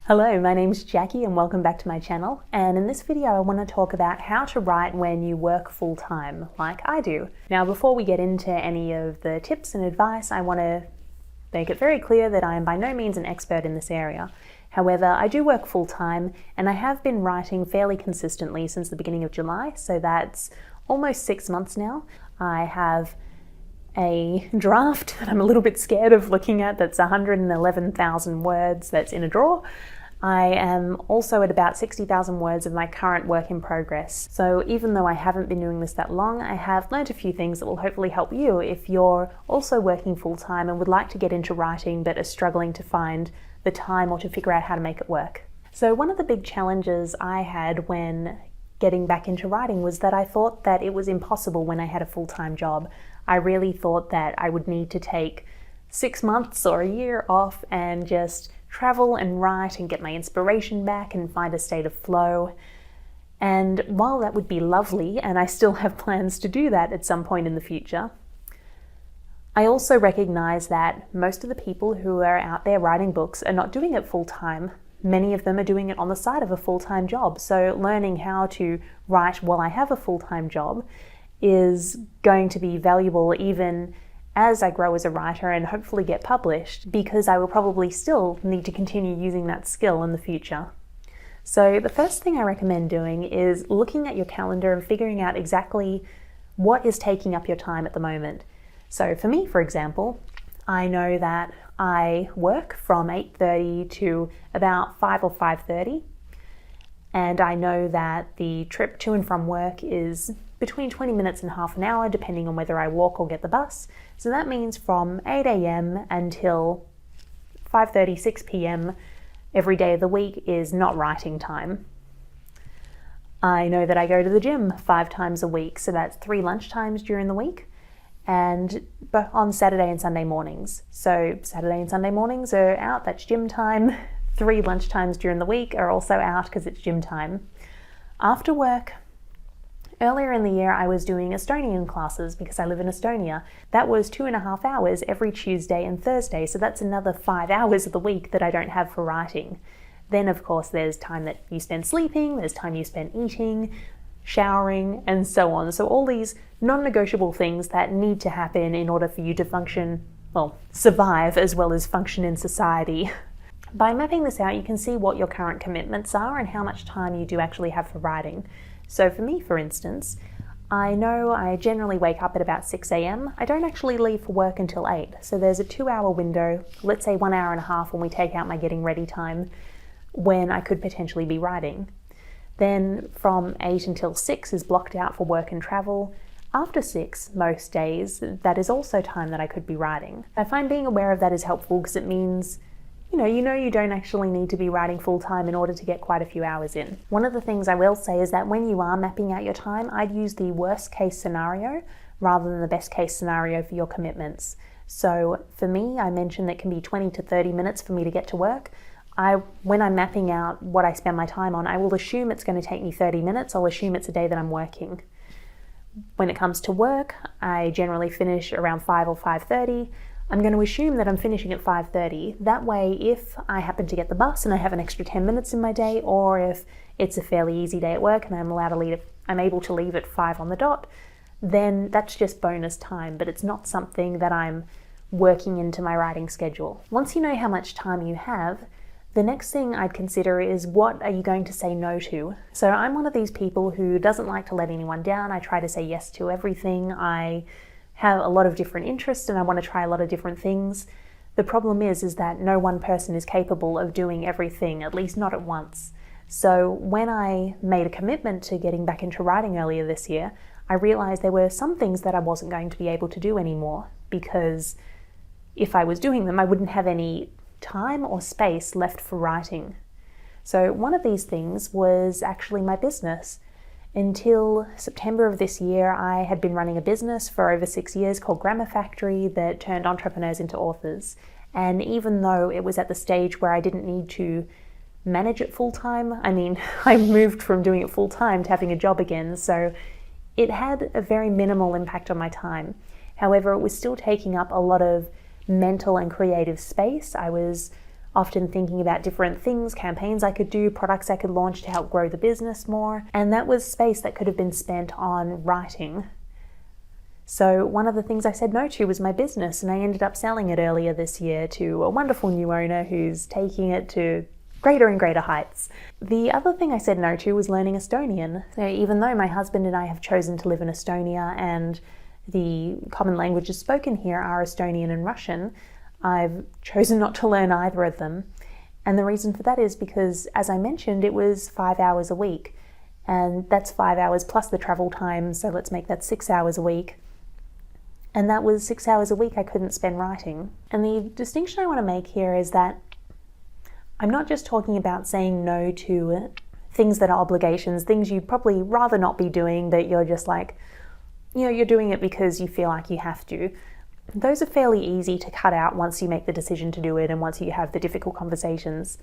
Hello, my name's Jackie and welcome back to my channel. And in this video I want to talk about how to write when you work full-time, like I do. Now before we get into any of the tips and advice, I want to make it very clear that I am by no means an expert in this area. However, I do work full-time and I have been writing fairly consistently since the beginning of July, so that's almost 6 months now. I have a draft that I'm a little bit scared of looking at that's 111,000 words that's in a drawer. I am also at about 60,000 words of my current work in progress. So even though I haven't been doing this that long, I have learned a few things that will hopefully help you if you're also working full-time and would like to get into writing but are struggling to find the time or to figure out how to make it work. So one of the big challenges I had when getting back into writing was that I thought that it was impossible when I had a full-time job. I really thought that I would need to take 6 months or a year off and just travel and write and get my inspiration back and find a state of flow. And while that would be lovely, and I still have plans to do that at some point in the future, I also recognize that most of the people who are out there writing books are not doing it full time. Many of them are doing it on the side of a full-time job. So learning how to write while I have a full-time job is going to be valuable even as I grow as a writer and hopefully get published, because I will probably still need to continue using that skill in the future. So the first thing I recommend doing is looking at your calendar and figuring out exactly what is taking up your time at the moment. So for me, for example, I know that I work from 8:30 to about 5 or 5:30, and I know that the trip to and from work is between 20 minutes and half an hour, depending on whether I walk or get the bus. So that means from 8 a.m. until 5:30, 6 p.m. every day of the week is not writing time. I know that I go to the gym 5 times a week, so that's 3 lunch times during the week, and on Saturday and Sunday mornings. So Saturday and Sunday mornings are out, that's gym time. 3 lunch times during the week are also out because it's gym time. After work, earlier in the year, I was doing Estonian classes because I live in Estonia. That was 2.5 hours every Tuesday and Thursday, so that's another 5 hours of the week that I don't have for writing. Then, of course, there's time that you spend sleeping, there's time you spend eating, showering, and so on. So all these non-negotiable things that need to happen in order for you to function, well, survive as well as function in society. By mapping this out, you can see what your current commitments are and how much time you do actually have for writing. So for me, for instance, I know I generally wake up at about 6 a.m. I don't actually leave for work until 8. So there's a 2-hour window, let's say 1 hour and a half when we take out my getting ready time, when I could potentially be writing. Then from 8 until 6 is blocked out for work and travel. After 6, most days, that is also time that I could be writing. I find being aware of that is helpful because it means you know you don't actually need to be writing full-time in order to get quite a few hours in. One of the things I will say is that when you are mapping out your time, I'd use the worst case scenario rather than the best case scenario for your commitments. So for me, I mentioned that it can be 20 to 30 minutes for me to get to work. When I'm mapping out what I spend my time on, I will assume it's going to take me 30 minutes. I'll assume it's a day that I'm working. When it comes to work, I generally finish around 5 or 5:30. I'm going to assume that I'm finishing at 5:30. That way, if I happen to get the bus and I have an extra 10 minutes in my day, or if it's a fairly easy day at work and I'm able to leave at 5 on the dot, then that's just bonus time, but it's not something that I'm working into my writing schedule. Once you know how much time you have, the next thing I'd consider is what are you going to say no to? So I'm one of these people who doesn't like to let anyone down. I try to say yes to everything. I have a lot of different interests and I want to try a lot of different things. The problem is that no one person is capable of doing everything, at least not at once. So when I made a commitment to getting back into writing earlier this year, I realized there were some things that I wasn't going to be able to do anymore, because if I was doing them, I wouldn't have any time or space left for writing. So one of these things was actually my business. Until September of this year, I had been running a business for over 6 years called Grammar Factory that turned entrepreneurs into authors. And even though it was at the stage where I didn't need to manage it full-time, I moved from doing it full-time to having a job again, so it had a very minimal impact on my time. However, it was still taking up a lot of mental and creative space. I was often thinking about different things, campaigns I could do, products I could launch to help grow the business more, and that was space that could have been spent on writing. So one of the things I said no to was my business, and I ended up selling it earlier this year to a wonderful new owner who's taking it to greater and greater heights. The other thing I said no to was learning Estonian. So even though my husband and I have chosen to live in Estonia and the common languages spoken here are Estonian and Russian, I've chosen not to learn either of them. And the reason for that is because, as I mentioned, it was 5 hours a week. And that's 5 hours plus the travel time, so let's make that 6 hours a week. And that was 6 hours a week I couldn't spend writing. And the distinction I want to make here is that I'm not just talking about saying no to things that are obligations, things you'd probably rather not be doing, but you're just like, you're doing it because you feel like you have to. Those are fairly easy to cut out once you make the decision to do it and once you have the difficult conversations.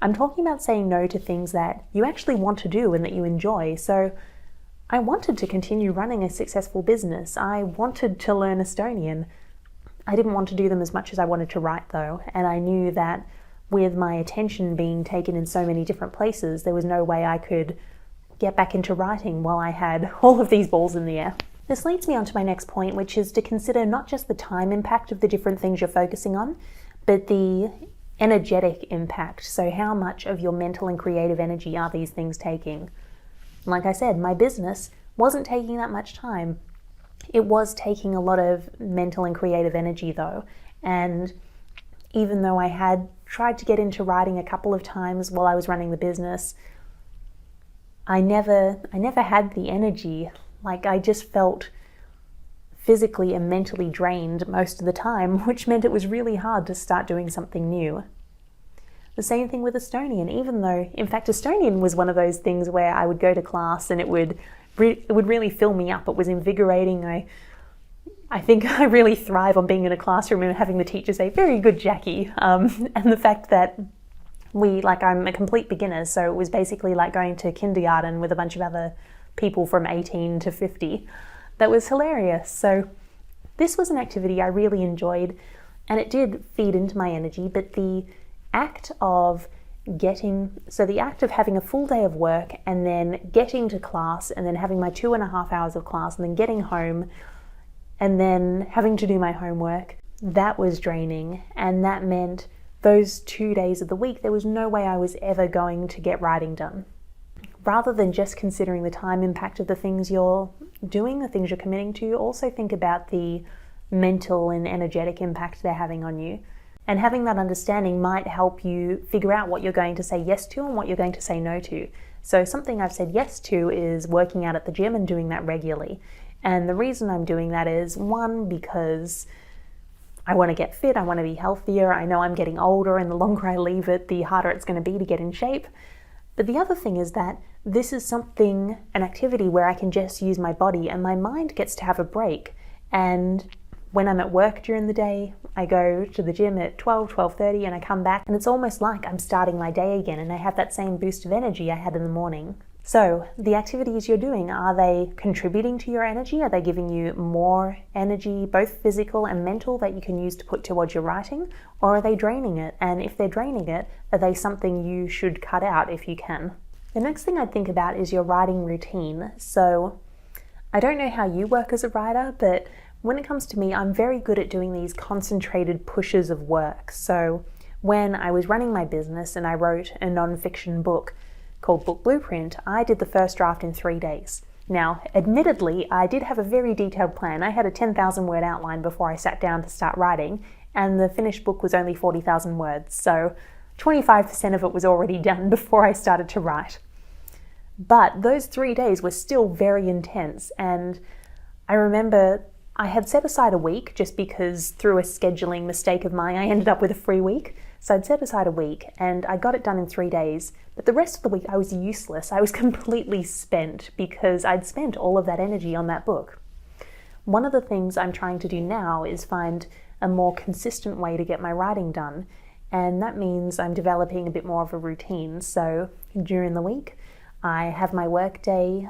I'm talking about saying no to things that you actually want to do and that you enjoy. So I wanted to continue running a successful business. I wanted to learn Estonian. I didn't want to do them as much as I wanted to write though, and I knew that with my attention being taken in so many different places, there was no way I could get back into writing while I had all of these balls in the air. This leads me on to my next point, which is to consider not just the time impact of the different things you're focusing on, but the energetic impact. So how much of your mental and creative energy are these things taking? Like I said, my business wasn't taking that much time. It was taking a lot of mental and creative energy though. And even though I had tried to get into writing a couple of times while I was running the business, I never had the energy. Like I just felt physically and mentally drained most of the time, which meant it was really hard to start doing something new. The same thing with Estonian, even though, in fact, Estonian was one of those things where I would go to class and it would really fill me up. It was invigorating. I think I really thrive on being in a classroom and having the teacher say, "Very good, Jackie." And the fact that I'm a complete beginner, so it was basically like going to kindergarten with a bunch of other people from 18 to 50. That was hilarious. So this was an activity I really enjoyed, and it did feed into my energy, but the act of having a full day of work and then getting to class and then having my 2.5 hours of class and then getting home and then having to do my homework, that was draining. And that meant those 2 days of the week, there was no way I was ever going to get writing done. Rather than just considering the time impact of the things you're doing, the things you're committing to, also think about the mental and energetic impact they're having on you. And having that understanding might help you figure out what you're going to say yes to and what you're going to say no to. So something I've said yes to is working out at the gym and doing that regularly. And the reason I'm doing that is, one, because I want to get fit, I want to be healthier, I know I'm getting older, and the longer I leave it, the harder it's going to be to get in shape. But the other thing is that this is an activity where I can just use my body and my mind gets to have a break. And when I'm at work during the day, I go to the gym at 12:30 and I come back and it's almost like I'm starting my day again and I have that same boost of energy I had in the morning. So the activities you're doing, are they contributing to your energy? Are they giving you more energy, both physical and mental, that you can use to put towards your writing? Or are they draining it? And if they're draining it, are they something you should cut out if you can? The next thing I'd think about is your writing routine. So I don't know how you work as a writer, but when it comes to me, I'm very good at doing these concentrated pushes of work. So when I was running my business and I wrote a non-fiction book called Book Blueprint, I did the first draft in 3 days. Now, admittedly, I did have a very detailed plan. I had a 10,000 word outline before I sat down to start writing, and the finished book was only 40,000 words. So 25% of it was already done before I started to write. But those 3 days were still very intense, and I remember I had set aside a week just because through a scheduling mistake of mine, I ended up with a free week. So I'd set aside a week and I got it done in 3 days. But the rest of the week I was useless. I was completely spent because I'd spent all of that energy on that book. One of the things I'm trying to do now is find a more consistent way to get my writing done. And that means I'm developing a bit more of a routine. So during the week, I have my work day,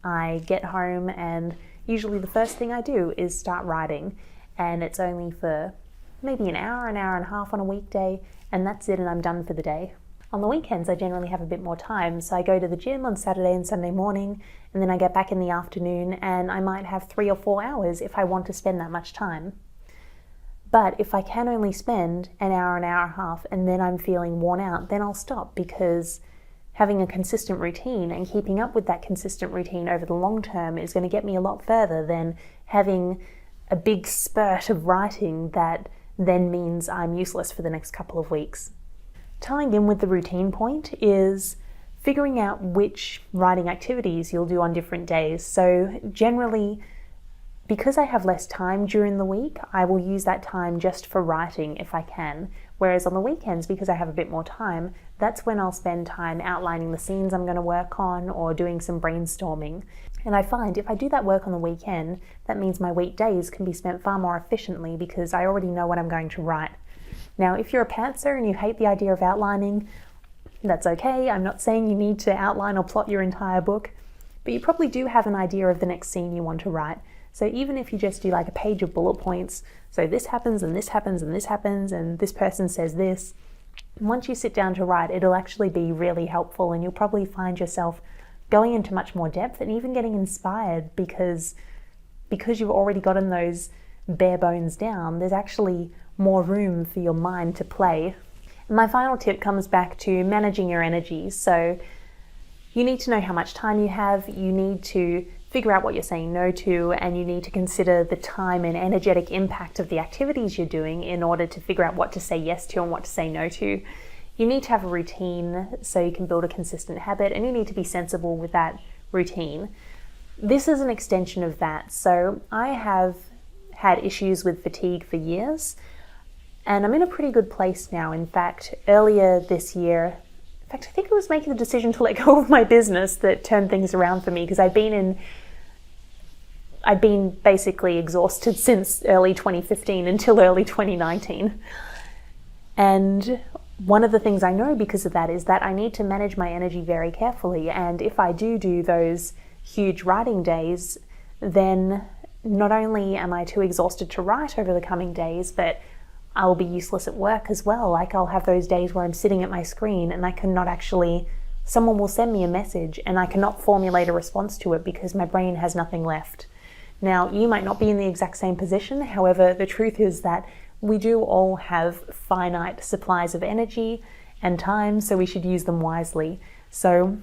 I get home, and usually the first thing I do is start writing, and it's only for maybe an hour and a half on a weekday, and that's it, and I'm done for the day. On the weekends, I generally have a bit more time, so I go to the gym on Saturday and Sunday morning, and then I get back in the afternoon, and I might have 3 or 4 hours if I want to spend that much time. But if I can only spend an hour and a half, and then I'm feeling worn out, then I'll stop, because having a consistent routine and keeping up with that consistent routine over the long term is going to get me a lot further than having a big spurt of writing that then means I'm useless for the next couple of weeks. Tying in with the routine point is figuring out which writing activities you'll do on different days. So generally, because I have less time during the week, I will use that time just for writing if I can. Whereas on the weekends, because I have a bit more time, that's when I'll spend time outlining the scenes I'm going to work on or doing some brainstorming. And I find if I do that work on the weekend, that means my weekdays can be spent far more efficiently because I already know what I'm going to write. Now, if you're a pantser and you hate the idea of outlining, that's okay. I'm not saying you need to outline or plot your entire book, but you probably do have an idea of the next scene you want to write. So even if you just do like a page of bullet points, so this happens and this happens and this happens and this person says this, once you sit down to write, it'll actually be really helpful, and you'll probably find yourself going into much more depth and even getting inspired because you've already gotten those bare bones down. There's actually more room for your mind to play. And my final tip comes back to managing your energy. So you need to know how much time you have, you need to figure out what you're saying no to, and you need to consider the time and energetic impact of the activities you're doing in order to figure out what to say yes to and what to say no to. You need to have a routine so you can build a consistent habit, and you need to be sensible with that routine. This is an extension of that. So I have had issues with fatigue for years, and I'm in a pretty good place now. In fact, earlier this year, I think it was making the decision to let go of my business that turned things around for me, because I'd been basically exhausted since early 2015 until early 2019. And one of the things I know because of that is that I need to manage my energy very carefully. And if I do those huge writing days, then not only am I too exhausted to write over the coming days, but I'll be useless at work as well. Like, I'll have those days where I'm sitting at my screen and I cannot actually, someone will send me a message and I cannot formulate a response to it because my brain has nothing left. Now, you might not be in the exact same position. However, the truth is that we do all have finite supplies of energy and time, so we should use them wisely. So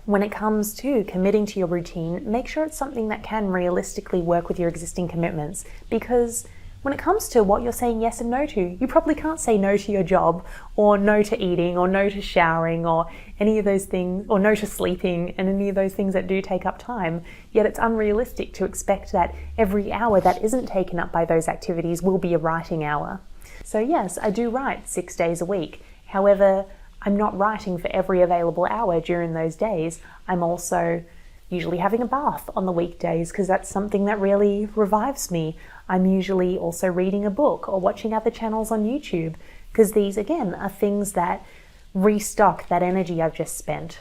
when it comes to committing to your routine, make sure it's something that can realistically work with your existing commitments, because when it comes to what you're saying yes and no to, you probably can't say no to your job, or no to eating, or no to showering, or any of those things, or no to sleeping, and any of those things that do take up time. Yet it's unrealistic to expect that every hour that isn't taken up by those activities will be a writing hour. So yes, I do write 6 days a week. However, I'm not writing for every available hour during those days. I'm also usually having a bath on the weekdays because that's something that really revives me. I'm usually also reading a book or watching other channels on YouTube, because these, again, are things that restock that energy I've just spent.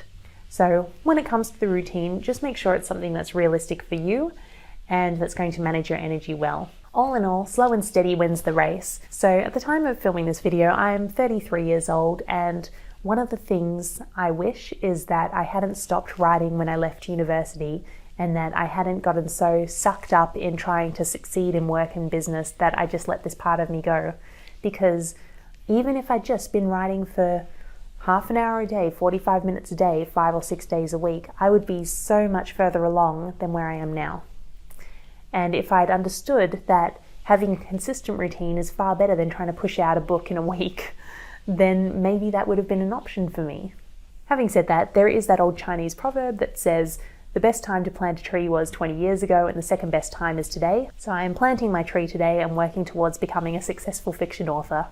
So when it comes to the routine, just make sure it's something that's realistic for you and that's going to manage your energy well. All in all, slow and steady wins the race. So at the time of filming this video, I'm 33 years old, and one of the things I wish is that I hadn't stopped writing when I left university, and that I hadn't gotten so sucked up in trying to succeed in work and business that I just let this part of me go. Because even if I'd just been writing for half an hour a day, 45 minutes a day, 5 or 6 days a week, I would be so much further along than where I am now. And if I'd understood that having a consistent routine is far better than trying to push out a book in a week, then maybe that would have been an option for me. Having said that, there is that old Chinese proverb that says, the best time to plant a tree was 20 years ago and the second best time is today. So I am planting my tree today and working towards becoming a successful fiction author.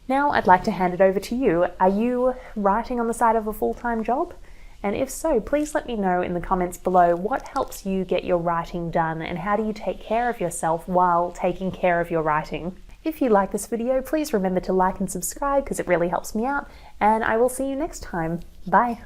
Now I'd like to hand it over to you. Are you writing on the side of a full-time job? And if so, please let me know in the comments below what helps you get your writing done and how do you take care of yourself while taking care of your writing. If you like this video, please remember to like and subscribe because it really helps me out, and I will see you next time. Bye.